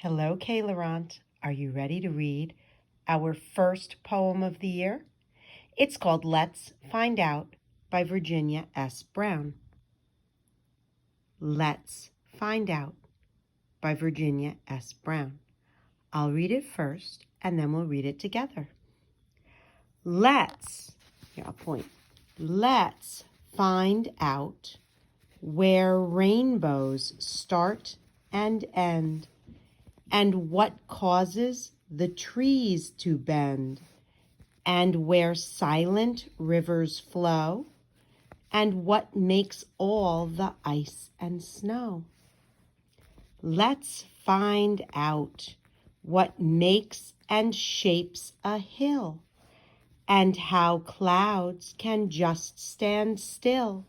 Hello, Kay Laurent. Are you ready to read our first poem of the year? It's called Let's Find Out by Virginia S. Brown. Let's Find Out by Virginia S. Brown. I'll read it first, and then we'll read it together. Let's find out where rainbows start and end, and what causes the trees to bend, and where silent rivers flow, and what makes all the ice and snow. Let's find out what makes and shapes a hill, and how clouds can just stand still,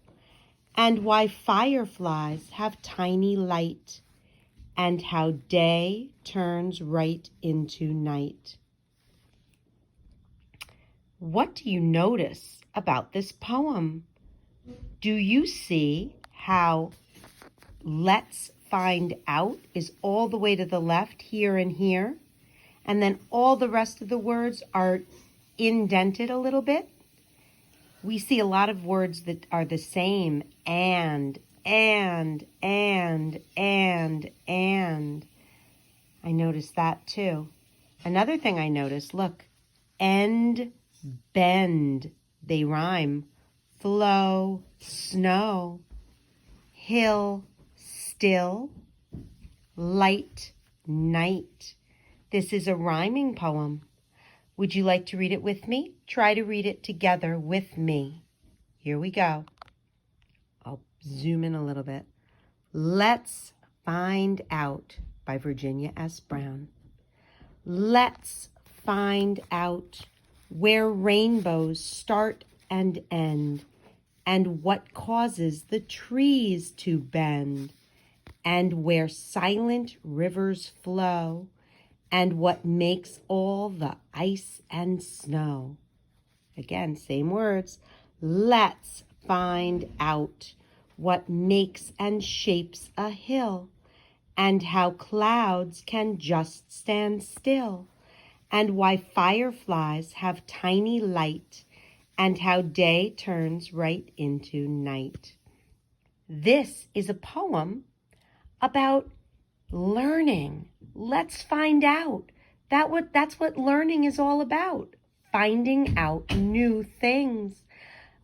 and why fireflies have tiny light, and how day turns right into night. What do you notice about this poem? Do you see how let's find out is all the way to the left here and here, and then all the rest of the words are indented a little bit? We see a lot of words that are the same, and. I noticed that too. Another thing I noticed, look, end, bend, they rhyme. Flow, snow, hill, still, light, night. This is a rhyming poem. Would you like to read it with me? Try to read it together with me. Here we go. I'll zoom in a little bit. Let's Find Out by Virginia S. Brown. Let's find out where rainbows start and end, and what causes the trees to bend, and where silent rivers flow, and what makes all the ice and snow. Again, same words. Let's find out what makes and shapes a hill, and how clouds can just stand still, and why fireflies have tiny light, and how day turns right into night. This is a poem about learning. Let's find out. That's what learning is all about. Finding out new things.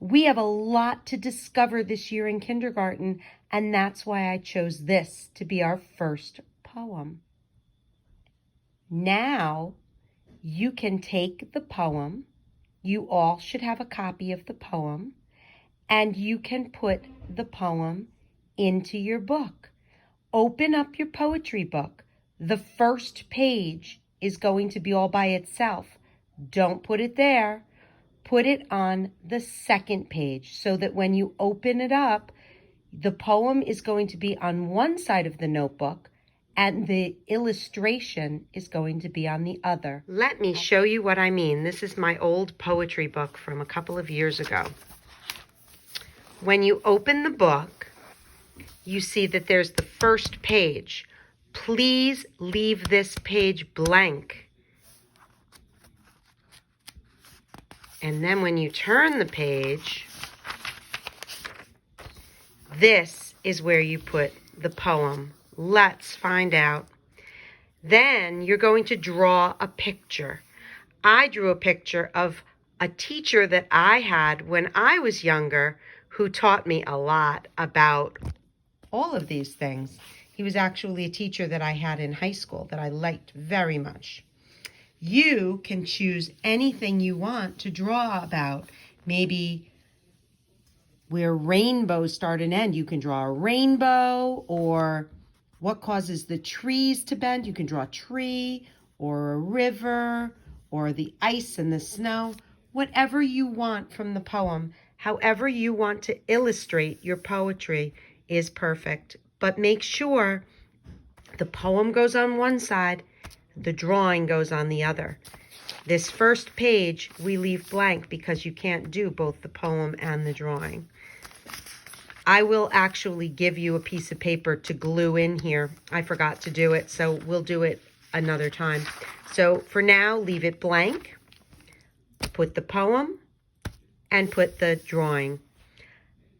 We have a lot to discover this year in kindergarten, and that's why I chose this to be our first poem. Now, you can take the poem. You all should have a copy of the poem, and you can put the poem into your book. Open up your poetry book. The first page is going to be all by itself. Don't put it there. Put it on the second page so that when you open it up, the poem is going to be on one side of the notebook and the illustration is going to be on the other. Let me show you what I mean. This is my old poetry book from a couple of years ago. When you open the book, you see that there's the first page. Please leave this page blank. And then when you turn the page, this is where you put the poem. Let's find out. Then you're going to draw a picture. I drew a picture of a teacher that I had when I was younger who taught me a lot about all of these things. He was actually a teacher that I had in high school that I liked very much. You can choose anything you want to draw about. Maybe where rainbows start and end, you can draw a rainbow, or what causes the trees to bend. You can draw a tree or a river or the ice and the snow. Whatever you want from the poem, however you want to illustrate your poetry is perfect. But make sure the poem goes on one side, the drawing goes on the other. This first page we leave blank because you can't do both the poem and the drawing. I will actually give you a piece of paper to glue in here. I forgot to do it, so we'll do it another time. So for now, leave it blank. Put the poem and put the drawing.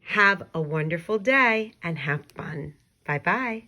Have a wonderful day and have fun. Bye-bye.